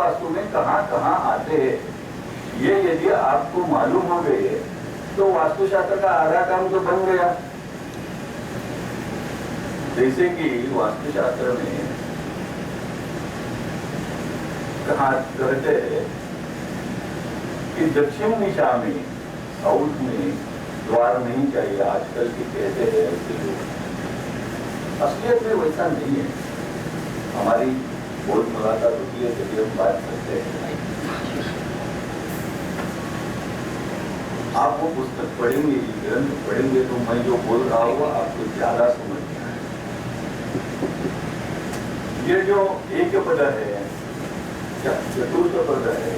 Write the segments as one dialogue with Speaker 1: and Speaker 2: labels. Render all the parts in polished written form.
Speaker 1: वास्तु में कहाँ कहाँ आते हैं, ये यदि आपको मालूम हो गए तो वास्तुशास्त्र का आधा काम तो बन गया। जैसे कि वास्तुशास्त्र में कहा कहते हैं कि दक्षिण दिशा में, साउथ में द्वार नहीं चाहिए। आजकल के कहते हैं ऐसे लोग, असलियत में वैसा नहीं है। हमारी बहुत मुलाकात होती है जब हम बात करते हैं। आप वो पुस्तक पढ़ेंगे, ग्रंथ पढ़ेंगे तो मैं जो बोल रहा हूँ आपको ज्यादा समझ में आएगा। ये जो एक पद है, चतुर्थ पद है,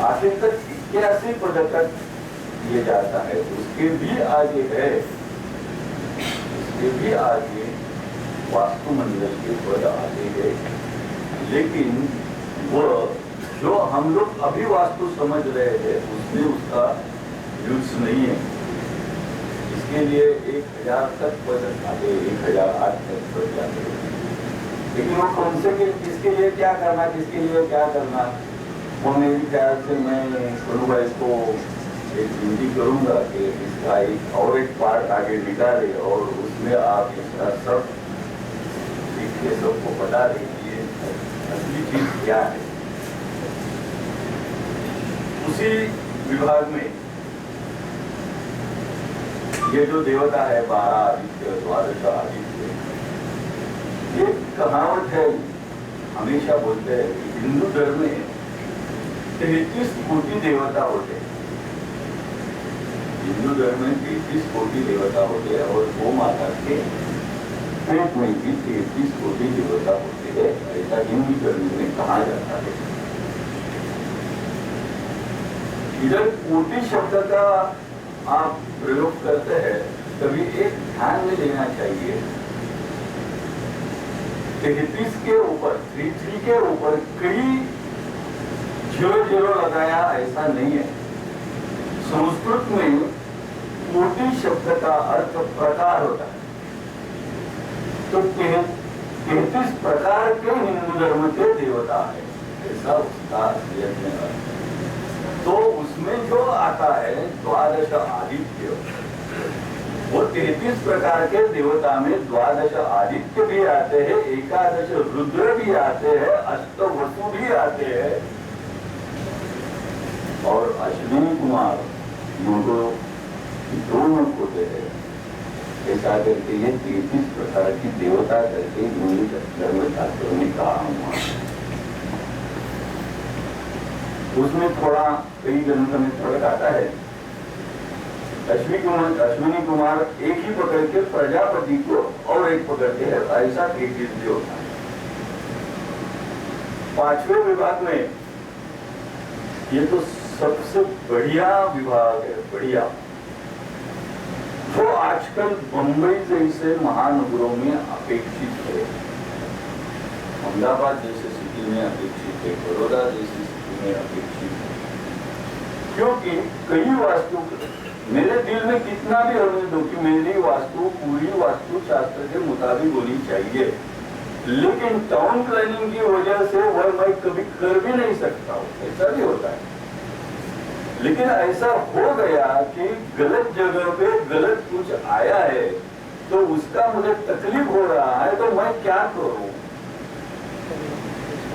Speaker 1: आखिर तक 81 पद तक ये जाता है। उसके भी आगे है, उसके भी आगे वास्तुमंडल के पद आगे है, लेकिन वो जो हम लोग अभी वास्तु समझ रहे हैं उसमें उसका यूज नहीं है। इसके लिए 1000 तक पद आते, 1008 तक पद जाते हैं। लेकिन वो कौन से किसके लिए क्या करना, किसके लिए क्या करना, वो मेरी ख्याल से मैं करूँगा, इसको एक विनती करूँगा कि इसका एक और एक पार्ट आगे निकाले और उसमें आप इसका सब लिखिए, सबको बता दीजिए असली चीज क्या है। उसी विभाग में ये जो देवता है 12 आदित्य, 12 आदित्य, ये कहावत है, हमेशा बोलते हैं कि हिंदू धर्म में 33 कोटि देवता होते हैं। हिंदू धर्म में 33 कोटि देवता होते हैं और गौ माता के पेट में भी 33 कोटि देवता होते हैं, ऐसा हिंदू धर्म में कहा जाता है। इधर कोटि शब्द का आप प्रयोग करते हैं, तभी एक ध्यान में लेना चाहिए 33 के ऊपर, 33 के ऊपर कई 00 लगाया ऐसा नहीं है। संस्कृत में कोटि शब्द का अर्थ प्रकार होता है, तो 33 प्रकार के हिंदू धर्म के देवता है, ऐसा उसका असलियत में अर्थ। तो उसमें जो आता है 12 आदित्य, वो 33 प्रकार के देवता में 12 आदित्य भी आते हैं, 11 रुद्र भी आते हैं, अष्टवसु भी आते हैं और अश्विनी कुमार, उनको दोनों होते हैं। ऐसा करके ये 33 प्रकार की देवता करके हिंदू धर्म शास्त्रों में कहा हुआ है। उसमें थोड़ा कई ग्रंथों में फर्क आता है। अश्विनी कुमार एक ही पकड़ के प्रजापति को और एक पकड़ते हैं, ऐसा 33 भी होता है। 5वें विभाग में ये तो सबसे बढ़िया विभाग है, बढ़िया, जो आजकल बंबई जैसे महानगरों में अपेक्षित है, अहमदाबाद जैसे सिटी में अपेक्षित है, बड़ौदा जैसी सिटी में अपेक्षित है। क्योंकि कई वास्तु, मेरे दिल में कितना भी होने दो कि मेरी वास्तु पूरी वास्तु शास्त्र के मुताबिक होनी चाहिए, लेकिन टाउन प्लानिंग की वजह से वह मैं कभी कर भी नहीं सकता हूँ, ऐसा भी होता है। लेकिन ऐसा हो गया कि गलत जगह पे गलत कुछ आया है, तो उसका मुझे तकलीफ हो रहा है, तो मैं क्या करूं?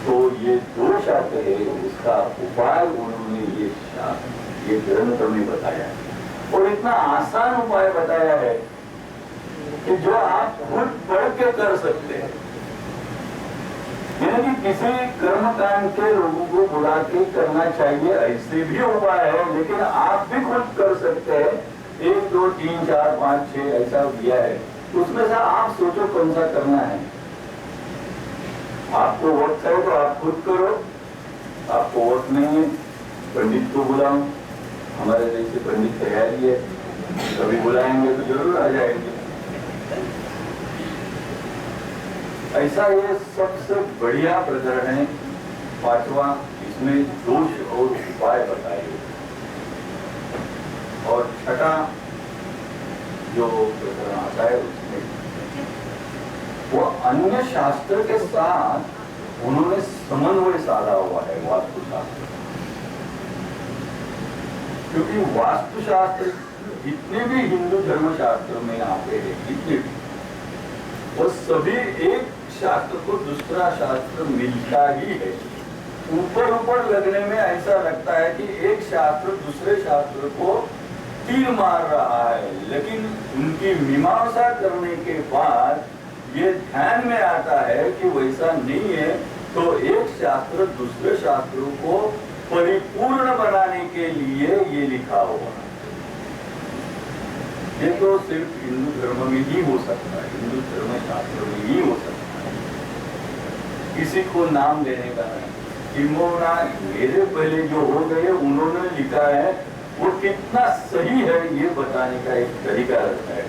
Speaker 1: तो ये दोष आते हैं, उसका उपाय उन्होंने ये ग्रंथ में बताया है, और इतना आसान उपाय बताया है कि जो आप खुद पढ़ के कर सकते हैं। यानी कि किसी कर्मकांड के लोगों को बुला के करना चाहिए, ऐसे भी उपाय है, लेकिन आप भी खुद कर सकते हैं। 1 2 3 4 5 6 ऐसा दिया है, उसमें से आप सोचो कौन सा करना है। आपको वक्त है तो आप खुद करो, आपको वक्त नहीं है पंडित को बुलाओ, हमारे जैसे पंडित तैयारी है, कभी बुलाएंगे तो जरूर आ जाएंगे। ऐसा ये सबसे बढ़िया प्रकरण है 5वां, इसमें दोष और उपाय बताए। और 6ठा जो प्रकरण आता है उसमें वो अन्य शास्त्र के साथ उन्होंने समन्वय साधा हुआ है वास्तुशास्त्र, क्योंकि वास्तुशास्त्र जितने भी हिंदू धर्मशास्त्र में आते हैं, जितने भी, वो सभी एक शास्त्र को दूसरा शास्त्र मिलता ही है। ऊपर ऊपर लगने में ऐसा लगता है कि एक शास्त्र दूसरे शास्त्र को तीर मार रहा है, लेकिन उनकी मीमांसा करने के बाद ये ध्यान में आता है कि वैसा नहीं है। तो एक शास्त्र दूसरे शास्त्रों को परिपूर्ण बनाने के लिए ये लिखा हुआ है। ये तो सिर्फ हिंदू धर्म में ही हो सकता है, हिंदू धर्म शास्त्र में ही हो सकता है, किसी को नाम देने का नहीं। किमोना मेरे पहले जो हो गए उन्होंने लिखा है, वो कितना सही है ये बताने का एक तरीका रहता है,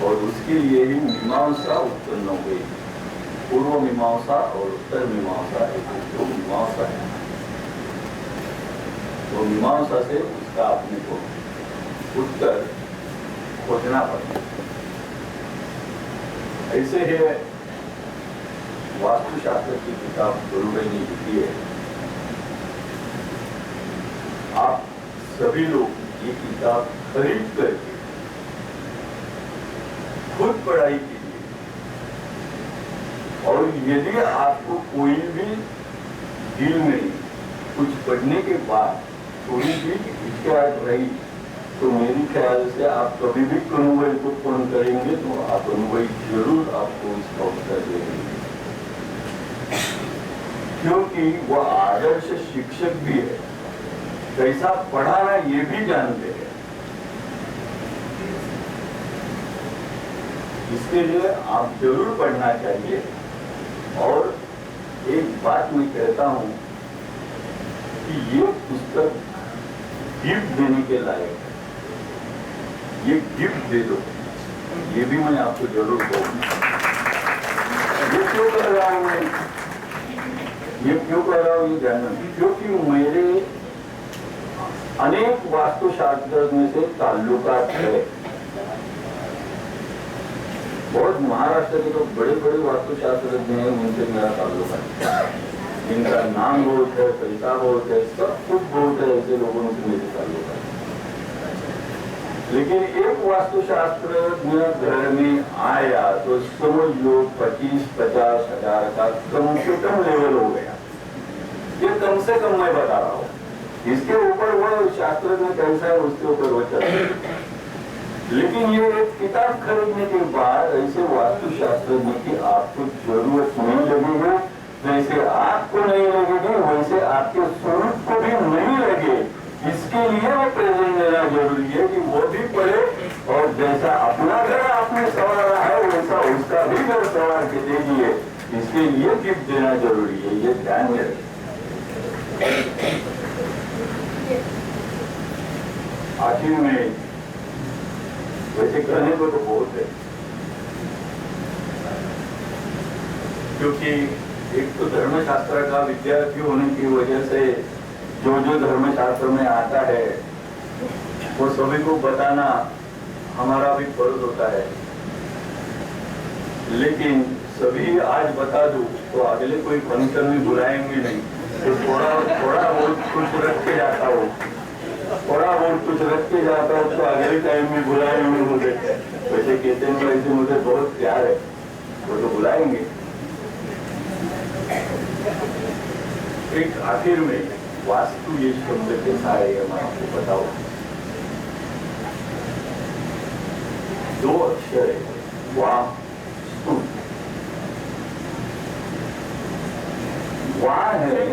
Speaker 1: और उसके लिए ही मीमांसा उत्पन्न हो गई। पूर्व मीमांसा और उत्तर मीमांसा एक जो मीमांसा है, तो मीमांसा से उसका अपने को उत्तर खोजना पड़ता है। ऐसे है वास्तुशास्त्र की किताब गुरुभाई ने लिखी है। आप सभी लोग ये किताब खरीद करके खुद पढ़ाई कीजिए, और यदि आपको कोई भी दिल में कुछ पढ़ने के बाद थोड़ी भी हिचकिचाहट रही, तो मेरी ख्याल से आप कभी भी कनुभाई को फोन करेंगे तो आप कनुभाई जरूर आपको इसका उत्तर देंगे, क्योंकि वह आदर्श शिक्षक भी है, कैसा पढ़ाना ये भी जानते हैं। इसके लिए आप जरूर पढ़ना चाहिए। और एक बात मैं कहता हूं कि ये पुस्तक गिफ्ट देने के लायक है, ये गिफ्ट दे दो, ये भी मैं आपको जरूर कहूंगा। ये क्यों कर रहा हूं मैं, ये क्यों कर रहा हूं ये जानना, क्योंकि मेरे अनेक वास्तुशास्त्र में से ताल्लुकात है। बहुत महाराष्ट्र के तो बड़े बड़े वास्तुशास्त्रज्ञ हैं, उनसे मेरा ताल्लुक है, इनका नाम बहुत है, पैसा बहुत है, सब कुछ बहुत है, ऐसे लोगों से मेरे ताल्लुक है। लेकिन एक वास्तुशास्त्र घर में आया तो समझ लो 25-50 हजार का कम से कम लेवल हो गया। ये कम से कम मैं बता रहा हूँ, इसके ऊपर वो शास्त्र में कैसा है उसके ऊपर वो चल। लेकिन ये एक किताब खरीदने के बाद ऐसे वास्तुशास्त्र की आपको जरूरत नहीं लगेगी, जैसे आपको नहीं लगेगी वैसे आपके स्वरूप को भी नहीं लगे। इसके लिए वो प्रेजेंट देना जरूरी है कि वो भी पढ़े, और जैसा अपना घर आपने संवारा है वैसा उसका भी घर संवार के दीजिए। इसके लिए गिफ्ट देना जरूरी है, ये ध्यान में रखें। आखिर में वैसे कहने को तो बहुत है, क्योंकि एक तो धर्मशास्त्र का विद्यार्थी होने की वजह से जो जो धर्मशास्त्र में आता है वो सभी को बताना हमारा भी फर्ज होता है। लेकिन सभी आज बता दूं तो अगले कोई फंक्शन में बुलाएंगे नहीं, तो थोड़ा बहुत कुछ रख के जाता हो, थोड़ा बहुत कुछ रख के जाता हो तो अगले टाइम में बुलाएंगे मुझे। वैसे कहते हैं वैसे मुझे बहुत प्यार है, वो तो बुलाएंगे। एक आखिर में वास्तु ये शब्द के सारे मैं आपको बताऊं, 2 अक्षर है, वास्तु। वाह है,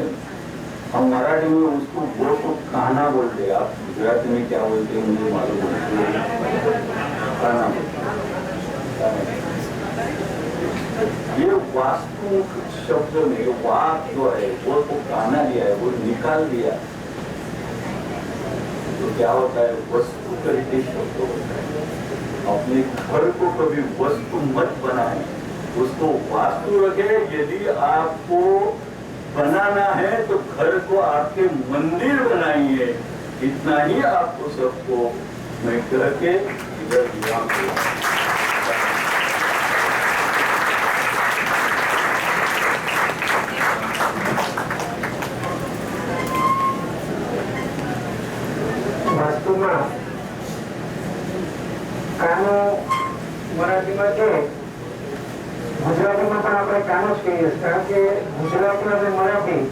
Speaker 1: हम मराठी में उसको वो तो कहना बोलते हैं, आप गुजराती में क्या बोलते हैं मुझे मालूम नहीं, कहना बोलते। ये वास्तु शब्द में वाक जो है वो तो कहना लिया है, वो निकाल दिया, तो क्या होता है वस्तु करके शब्द होता है। अपने घर को कभी वस्तु मत बनाए, उसको वास्तु रखे। यदि आपको बनाना है तो घर को आपके मंदिर बनाइए, इतना ही आपको सबको मैं कह के इधर विराम दूंगा।
Speaker 2: શબ્દમાં કાનો મરાઠીમાં કે ગુજરાતીમાં પણ આપણે કાનો જ કહીએ છીએ, કારણ કે ગુજરાતી અને મરાઠી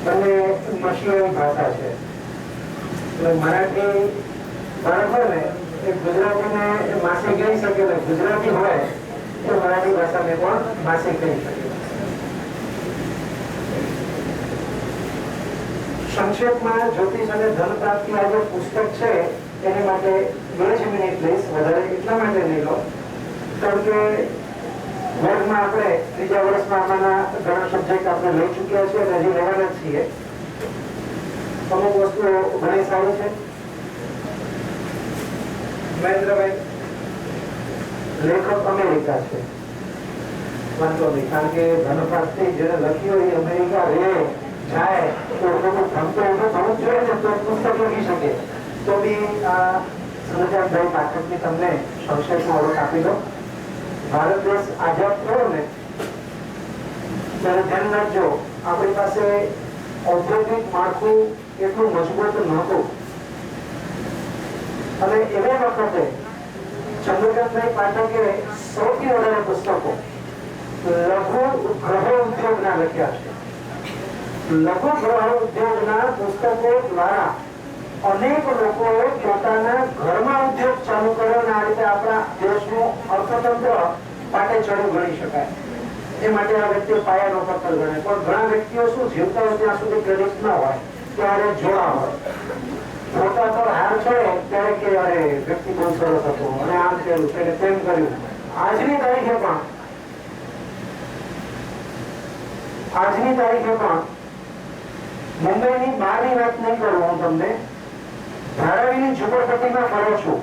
Speaker 2: બંને મશીનરી ભાષા છે. એટલે મરાઠી બરાબર ને એ ગુજરાતીને માસી કહી શકે, ને ગુજરાતી હોય તો મરાઠી ભાષાને પણ માસી કહી શકે. સંક્ષેપમાં જ્યોતિષ અને ધન પ્રાપ્તિ આ જે પુસ્તક છે એની માટે 2 મિનિટ લઈશ, વધારે એટલા માટે નહીં લો કારણ કે વર્ગમાં આપણે ત્રીજા વર્ષમાં આમાંના ઘણા સબ્જેક્ટ આપણે લઈ ચૂક્યા છીએ અને હજી લેવાના જ છીએ. અમુક વસ્તુઓ ઘણી સારી છે. મહેન્દ્રભાઈ લેખક અમેરિકા છે, વાંધો નહીં, કારણ કે ધન પ્રાપ્તિ જેને લખી હોય એ અમેરિકા રહે જાય તો થવું જોઈએ ને તો પુસ્તક લખી શકે. તો બી આ સનતભાઈ પાઠકની તમને સંક્ષેપમાં ઓળખ આપી દો. ભારત દેશ આઝાદ થયો ને ત્યારે ધ્યાન રાખજો, આપણી પાસે ઔદ્યોગિક માળખું એટલું મજબૂત નહોતું અને એવા વખતે ચંદ્રકાંતભાઈ પાઠકે સૌથી વધારે પુસ્તકો લઘુ ગ્રહ ઉદ્યોગના લખ્યા છે. લઘુ ગ્રહ ઉદ્યોગના પુસ્તકો દ્વારા અનેક લોકોએ પોતાના ઘરમાં ઉદ્યોગ ચાલુ કર્યો અને આ રીતે આપણા દેશનું અર્થતંત્ર પાટે ચડ્યું ગણી શકાય. એ માટે આ વ્યક્તિ પાયાનો પથ્થર ગણે. પણ ઘણા વ્યક્તિઓ શું જીવતા હોય ત્યાં સુધી ક્રેડિટ ન હોય, ત્યારે જોડા હોય. પોતા પર હાર ચડે ત્યારે કે અરે વ્યક્તિ બહુ સરસ હતો અને આમ કર્યું છે તેમ કર્યું. આજની તારીખે પણ મુંબઈની બહારની વાત નહીં કરું હું તમને, ધારાવીની ઝુંપડપટ્ટીમાં ફરો છું,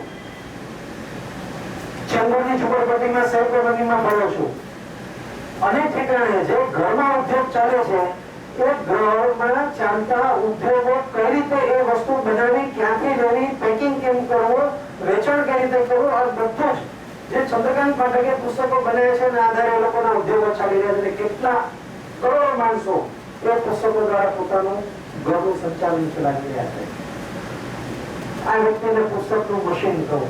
Speaker 2: ચેમ્બુરની ઝુંપડપટ્ટીમાં સહકોર્મીમાં ફરો છું, અનેક ઠેકાણે જે ઘરમાં ઉદ્યોગ ચાલે છે એ ઘરમાં ચાલતા ઉદ્યોગો કઈ રીતે એ વસ્તુ બનાવી, ક્યાંથી લેવી, પેકિંગ કેમ કરવું, વેચાણ કઈ રીતે કરવું, આ બધું જ જે ચંદ્રકાંત પાઠકે પુસ્તકો બનાવ્યા છે એના આધારે એ લોકોના ઉદ્યોગો ચાલી રહ્યા છે. કેટલા કરોડો માણસો એ પુસ્તકો દ્વારા પોતાનું ઘરનું સંચાલન ચલાવી રહ્યા છે. આ વ્યક્તિને પુસ્તકનું મશીન કહું.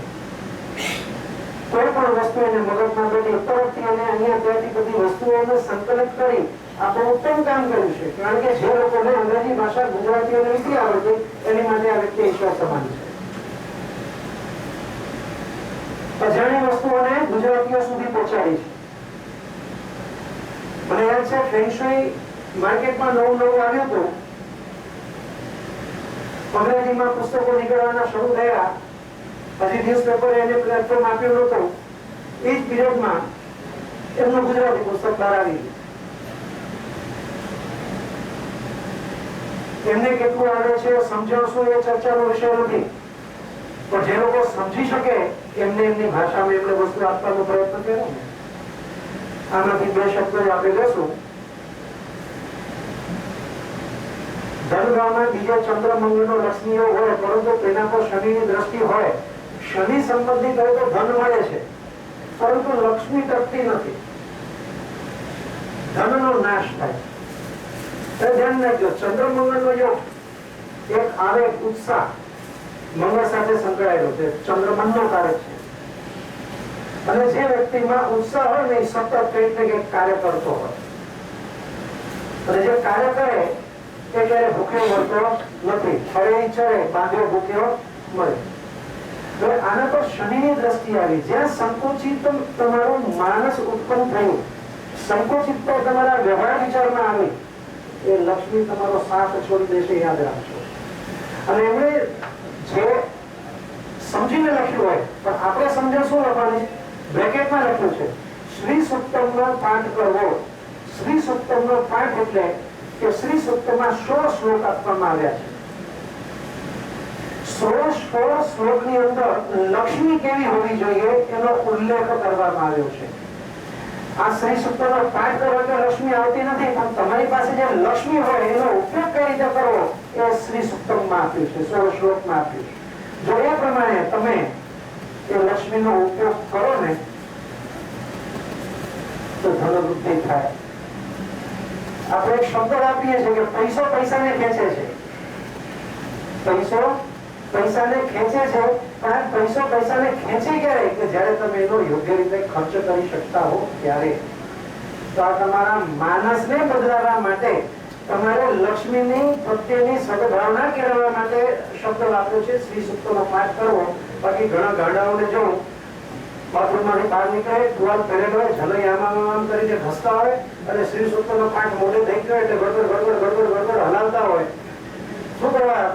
Speaker 2: કોઈ પણ વસ્તુ એને મગજમાં બેઠી તરફથી અને અહીંયા ત્યાંથી બધી વસ્તુઓને સંકલિત કરી આ બહુ ઉત્તમ કામ કર્યું છે. કારણ કે જે લોકોને અંગ્રેજી ભાષા ગુજરાતીઓને નથી આવડતી એની માટે આ વ્યક્તિ ઈશ્વર સમાન છે. અજાણી વસ્તુઓને ગુજરાતીઓ સુધી પહોંચાડી છે. મને યાદ છે ફેંગશુઈ માર્કેટમાં નવું આવ્યું હતું, અંગ્રેજીમાં પુસ્તકો નીકળવાના શરૂ થયા, હજી ન્યૂઝપેપર એને પ્લેટફોર્મ આપ્યું નહોતું, એ જ પીરિયડમાં એમનું ગુજરાતી પુસ્તક બહાર આવી. એમને કેટલું આવડે છે, સમજણ શું, એ ચર્ચાનો વિષય નથી, પણ જે લોકો સમજી શકે એમને એમની ભાષામાં એમને વસ્તુ આપવાનો પ્રયત્ન કર્યો. આમાંથી 2 શબ્દો જ આપણે લેશું. ધનભાવમાં બીજો ચંદ્ર મંગળનો લક્ષ્મીઓ હોય, પરંતુ તેના પર શનિની દ્રષ્ટિ હોય. શનિ સંબંધિત હોય તો ધન મળે છે, પરંતુ લક્ષ્મી ટકતી નથી, ધનનો નાશ થાય. ધ્યાન રાખજો, ચંદ્ર મંગળનો યોગ એક આવેગ, ઉત્સાહ મંગળ સાથે સંકળાયેલો છે. ચંદ્ર મનનો કારક છે અને જે વ્યક્તિમાં ઉત્સાહ હોય ને એ સતત કંઈક ને કંઈક કાર્ય કરતો હોય અને જે કાર્ય કરે એ ક્યારે ભૂખ્યો મળતો નથી. ફળે ચડે, બાંધ્યો ભૂખ્યો મળે. હવે આના પર શનિની દ્રષ્ટિ આવી. જ્યાં સંકોચિત તમારું માનસ ઉત્પન્ન થયું, સંકોચિતતા તમારા વ્યવહાર વિચારમાં આવી, એ લક્ષ્મી તમારો સાથ છોડી દેશે, યાદ રાખજો. અને એમણે જે સમજીને લખ્યું હોય, પણ આપણે સમજણ શું લખવાની, બ્રેકેટમાં લખ્યું છે શ્રી સુક્તમનો પાઠ કરવો. શ્રી સુક્તમનો પાઠ એટલે કે શ્રી સુક્તમાં 16 શ્લોક આપવામાં આવ્યા છે. 16 શ્લોકની અંદર લક્ષ્મી કેવી હોવી જોઈએ એનો ઉલ્લેખ કરવામાં આવ્યો છે. આ શ્રી સુક્તનો પાઠ કરવા તો લક્ષ્મી આવતી નથી, પણ તમારી પાસે જે લક્ષ્મી હોય એનો ઉપયોગ કઈ રીતે કરવો એ શ્રી સુક્તમમાં આપ્યું છે, 16 શ્લોકમાં આપ્યું છે. જો એ પ્રમાણે તમે એ લક્ષ્મીનો ઉપયોગ કરો ને તો ધન વૃદ્ધિ થાય. આપણે એક શબ્દ આપીએ છીએ કે પૈસો પૈસાને ખેંચે છે, પૈસો પૈસાને ખેંચે છે, પણ આ પૈસો પૈસાને ખેંચે ક્યારે? કે જ્યારે તમે એનો યોગ્ય રીતે ખર્ચ કરી શકતા હો ત્યારે. તો આ તમારા માનસને બદલાવવા માટે, તમારે લક્ષ્મીની પ્રત્યેની સદભાવના કેળવવા માટે શબ્દ વાપર્યો છે શ્રી સૂક્તનો પાઠ કરવો. બાકી ઘણા ગાડાઓને જોઉં બાથરૂમમાંથી બહાર નીકળે, ટુવાલ પહેરેલો હોય, જલઈ આમ કરીને ઘસતા હોય અને શ્રી સૂક્તનો પાઠ મોઢે થઈ ગયો એટલે ગડબડ ગડબડ ગડબડ ગડબડ હલાવતા હોય. શું કરવા?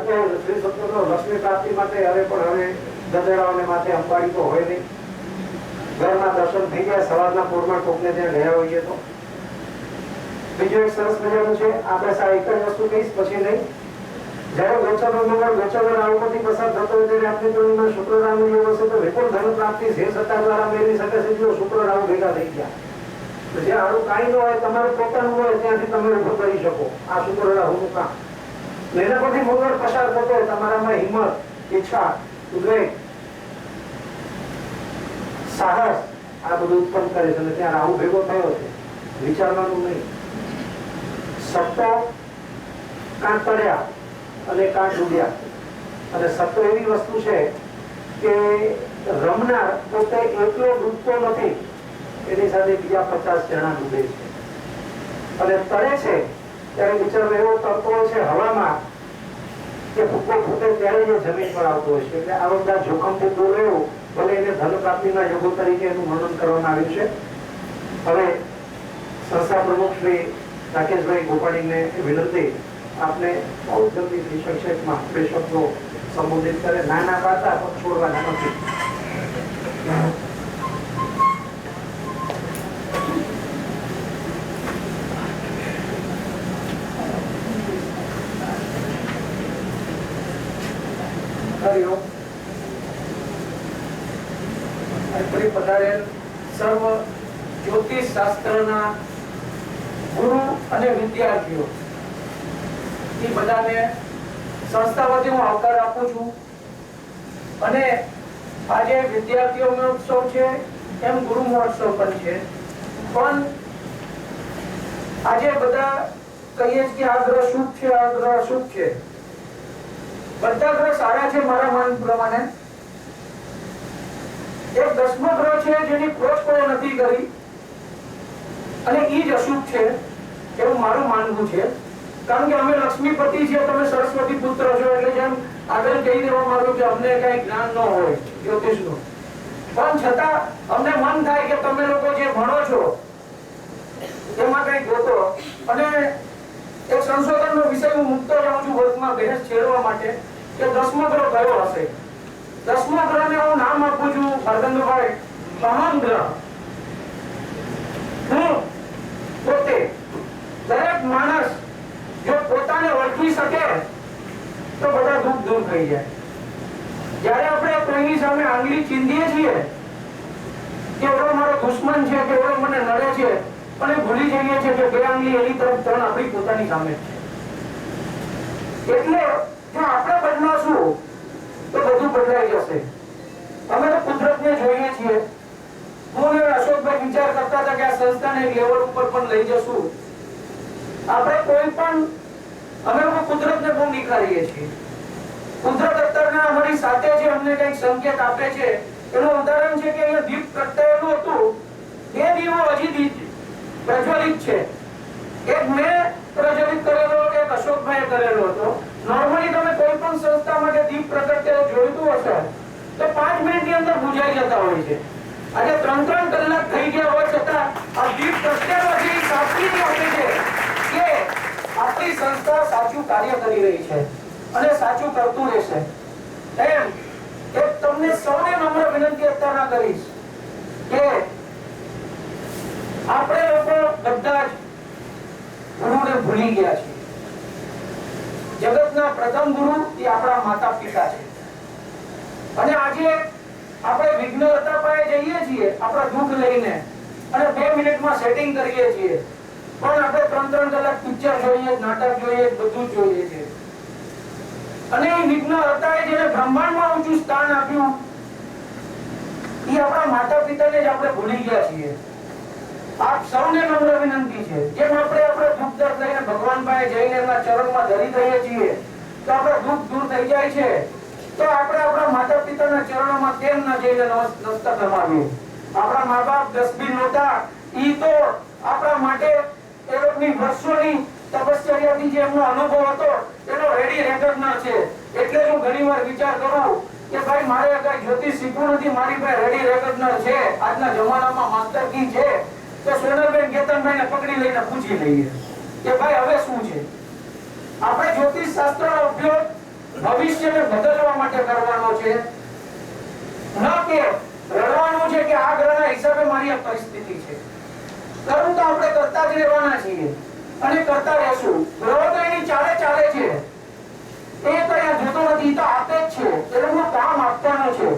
Speaker 2: શ્રી સૂક્તનો લક્ષ્મી પ્રાપ્તિ માટે હવે ગધેડાઓને માથે અંબાડી તો હોય નહીં. ઘરના દર્શન થઈ ગયા, સવારના પૂરમાં કોકને ત્યાં ગયા હોઈએ તો. બીજું એક સરસ મજાનું છે, આપણે એક જ વસ્તુ કહીશ પછી નહીં. જયારે ગોચરનો મંગળ ગોચર રાહુમાંથી પસાર થતો હોય ત્યારે આપણી જોડીમાં શુક્ર રાહુ યોગ હશે તો વિપુલ ધન પ્રાપ્તિ જે સત્તા દ્વારા મેળવી શકે છે. જો શુક્ર રાહુ ભેગા થઈ ગયા તો જે આવું કાંઈ ન હોય, તમારું પોતાનું હોય ત્યાંથી તમે ઉભું કરી શકો આ શુક્ર રાહુનું કામ. એના પરથી મંગળ પસાર થતો હોય, તમારામાં હિંમત, ઈચ્છા, ઉદ્વેગ, સાહસ આ બધું ઉત્પન્ન કરે છે. અને ત્યાં રાહુ ભેગો થયો છે, વિચારવાનું નહીં. સત્તો કાં તળ્યા અને કાં ડૂબ્યા. અને સત્તો એવી વસ્તુ છે કે રમનાર પોતે એકલો ડૂબતો નથી, એની સાથે બીજા 50 જણા ડૂબે છે. અને તળે છે ત્યારે બિચારો એવો તરતો હોય છે હવામાં કે ભૂકો ફૂટે ત્યારે જે જમીન પર આવતો હોય છે. એટલે આ બધા જોખમથી દૂર રહેવું, ભલે એને ધન પ્રાપ્તિના યોગો તરીકે એનું વર્ણન કરવામાં આવ્યું છે. હવે સંસ્થા પ્રમુખ શ્રી રાકેશભાઈ ગોપાણીને વિનંતી, આપને બહુ જલ્દીથી સંક્ષેપમાં 2 શબ્દો સંબોધિત કરે. નાના પાતા પણ છોડવાના નથી.
Speaker 3: પધારેલ સર્વ જ્યોતિષ શાસ્ત્રના ગુરુ અને વિદ્યાર્થીઓ એ બધાને સંસ્થા વતી હું આવકાર આપું છું. અને આજે વિદ્યાર્થીઓ મહોત્સવ છે એમ ગુરુ મહોત્સવ પણ છે. પણ આજે બધા કહીએ કે આ ગ્રહ શુભ છે, આ ગ્રહ અશુભ છે. બધા ગ્રહ સારા છે મારા મન પ્રમાણે. એક 10મો ગ્રહ છે જેની ખોજ કોઈ નથી કરી અને ઈ જ અશુભ છે એવું મારું માનવું છે. કારણ કે અમે લક્ષ્મીપતિ છીએ, તમે સરસ્વતી પુત્ર છો, એટલે જેમ આગળ કહી દેવામાં આવ્યું કે અમને કઈ જ્ઞાન ન હોય જ્યોતિષનું, પણ છતાં અમને મન થાય કે તમે લોકો જે ભણો છો એમાં કઈ ગોતો. અને એક સંશોધનનો વિષય હું મૂકતો જાઉં છું વર્ગમાં બહેસ છેડવા માટે કે 10મો ગ્રહ કયો હશે. 10મો ગ્રહને હું નામ આપું છું અરવિંદભાઈ અહમ ગ્રહ. હું પોતે દરેક માણસ જો પોતાને ઓળખી શકે તો બધા દુઃખ દૂર થઈ જાય. જ્યારે આપણે કોઈની સામે આંગળી ચીંધીએ છીએ કે ઓલો મારો દુશ્મન છે કે ઓલો મને નડે છે, પણ એ ભૂલી જઈએ છીએ કે 2 આંગળી એની તરફ 3 આપણી પોતાની સામે છે. એટલે જો આપણે બદલાશું તો બધું બદલાઈ જશે. અમે તો કુદરતને જોઈએ છીએ. હું અને અશોકભાઈ વિચાર કરતા હતા કે આ સંસ્થાને એક લેવલ ઉપર પણ લઈ જશું. આપણે કોઈ પણ અમે લોકો કુદરતને બહુ નિખારીએ છીએ. કુદરત અત્યારે અમારી સાથે છે, અમને કંઈક સંકેત આપે છે. એનું ઉદાહરણ છે કે અહીંયા દીપ પ્રગટાયેલું હતું, એ દીવો હજી પ્રજ્વલિત છે. એક મેં પ્રજ્વલિત કરેલો, એક અશોકભાઈએ કરેલો હતો. નોર્મલી તમે કોઈ પણ સંસ્થામાં જે દીપ પ્રગટ્ય જોઈતું હશે તો 5 મિનિટની અંદર બુઝાઈ જતા હોય છે. આજે 3-3 કલાક થઈ ગયા હોય છતાં આ દીપ પ્રગટ્યવાથી સાક્ષી આપે છે કે આપણી સંસ્થા સાચું કાર્ય કરી રહી છે અને સાચું કરતું રહેશે. એમ એક તમને સૌને નમ્ર વિનંતી અત્યારના કરીશ કે આપણે લોકો બધા જ ગુરુને ભૂલી ગયા છે. જગતના પ્રથમ ગુરુ એ આપણા માતા પિતા છે. અને આજે આપણે વિઘ્નહર્તા પાસે જઈએ છીએ આપણા દુઃખ લઈને અને 2 મિનિટમાં સેટિંગ કરીએ છીએ, પણ આપણે 3-3 કલાક પિક્ચર જોઈએ, નાટક જોઈએ, બધું જોઈએ છે. અને એ વિઘ્નહર્તાએ જેને બ્રહ્માંડમાં ઊંચું સ્થાન આપ્યું એ આપણા માતા પિતાને જ આપણે ભૂલી ગયા છીએ. આપ સૌને નમ્ર વિનંતી છે, જેમ આપણે આપણા દુઃખ દર્દ લઈને ભગવાન પાસે જઈને એમના ચરણમાં ધરી દઈએ છીએ તો આપણું દુઃખ દૂર થઈ જાય છે, તો આપણે આપણા માતા પિતાના ચરણોમાં કેમ ન જઈને નમસ્કાર નમાવીએ? આપણા મા બાપ 10 નહોતા, ઈ તો આપણા માટે એ લોકોની વર્ષોની તપશ્ચર્યાથી જે એમનો અનુભવ હતો એનો રેડી રેકર્ડ છે. એટલે હું ઘણીવાર વિચાર કરું કે ભાઈ મારે કઈ જ્યોતિષ શીખવું નથી, મારી પાસે રેડી રેકર્ડ છે. આજના જમાનામાં માસ્ટર કી છે તો સોનલબેન કેતનભાઈને પકડી લઈને પૂછી લઈએ કે ભાઈ હવે શું છે. આપણે જ્યોતિષ શાસ્ત્રનો ઉપયોગ ભવિષ્યને બદલવા માટે કરવાનો છે, ન કે રડવાનું છે કે આ ગ્રહના હિસાબે મારી આ પરિસ્થિતિ છે. કરવું તો આપણે કરતા જ રહેવાના છીએ અને કરતા રહેશું. ગ્રહો તો એની ચાલે છે, એ તો અહીંયા જોતો નથી, તો આપે જ છે. એનું કામ આપવાનું છે.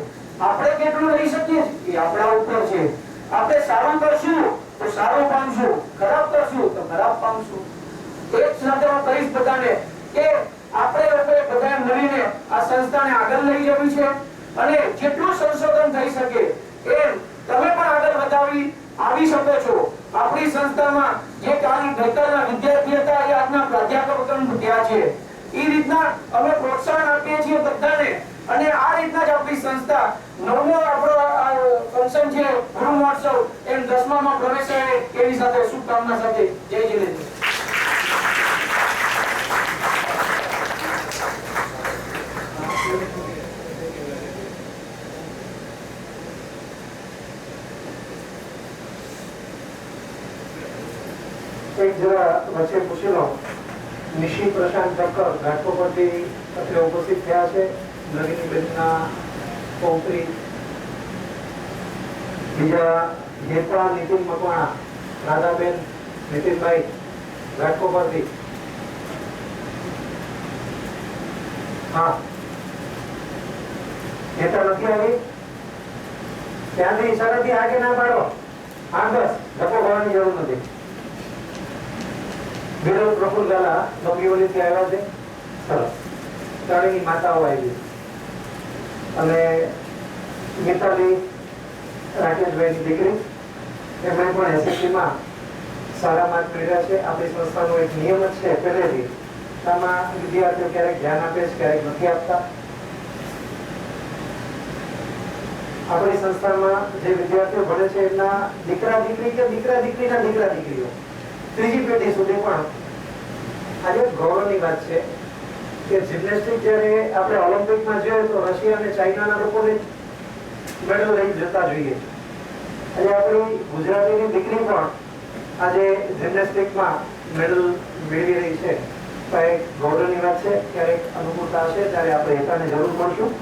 Speaker 3: આપણે કેટલું લઈ શકીએ એ આપણા ઉપર છે. આપણે સારું કરશું તો સારું પામશું, ખરાબ કરશું તો ખરાબ પામશું. એક સાથે હું કહીશ બધાને કે આપણે લોકોએ બધાએ મળીને આ સંસ્થાને આગળ લઈ જવી છે અને જેટલું સંશોધન થઈ શકે એમ તમે પણ આગળ આવી શકો છો. આપણી સંસ્થામાં જે ગઈકાલના વિદ્યાર્થી હતા એ આજના પ્રાધ્યાપક થયા છે. એ રીતના અમે પ્રોત્સાહન આપીએ છીએ બધાને અને આ રીતના જ આપણી સંસ્થા 9મો આપણો ફંક્શન છે ગુરુ મહોત્સવ એમ 10મામાં પ્રવેશ આવે એવી સાથે શુભકામના સાથે જય જિનેન્દ્ર.
Speaker 2: એક જરા વચ્ચે પૂછી લો, નિશી પ્રશાંત ઠક્કર ઘાટકોપરથી અત્રે ઉપસ્થિત થયા છે. નવીનીબેનના પૌત્રી, બીજા હેતા નીતિન મકવાણા, રાધાબેન નીતિનભાઈ ઘાટકોપરથી. હા, હેતા નથી આવી? ત્યાંથી ઈશારાથી આગે ના પાડો. હા બસ, ધક્કો ખાવાની જરૂર નથી. વિરોધ પ્રફુલ ગાલા ડોંગીવલીથી આવ્યા છે. સરસ. ત્રણેયની માતાઓ આવી અને ગીતાલી રાકેશભાઈની દીકરી, એમણે પણ એસએસસીમાં સારા માર્ક મેળવ્યા છે. આપણી સંસ્થાનો એક નિયમ જ છે પહેલેથી, આમાં વિદ્યાર્થીઓ ક્યારેક ધ્યાન આપે છે, ક્યારેક નથી આપતા. આપણી સંસ્થામાં જે વિદ્યાર્થીઓ ભણે છે એમના દીકરા દીકરી કે દીકરા દીકરીના દીકરા દીકરીઓ ત્રીજી પેઢી સુધી પણ આજે ગૌરવની વાત છે કે જિમ્નેસ્ટિક જ્યારે આપણે ઓલિમ્પિકમાં જોઈએ તો રશિયા અને ચાઇનાના લોકોને મેડલ લઈ જતા જોઈએ. અને આપણી ગુજરાતીની દીકરી પણ આજે જિમ્નેસ્ટિકમાં મેડલ મેળવી રહી છે. તો એક ગૌરવની વાત છે. ક્યારેક અનુકૂળતા હશે ત્યારે આપણે હેતાને જરૂર મળશું.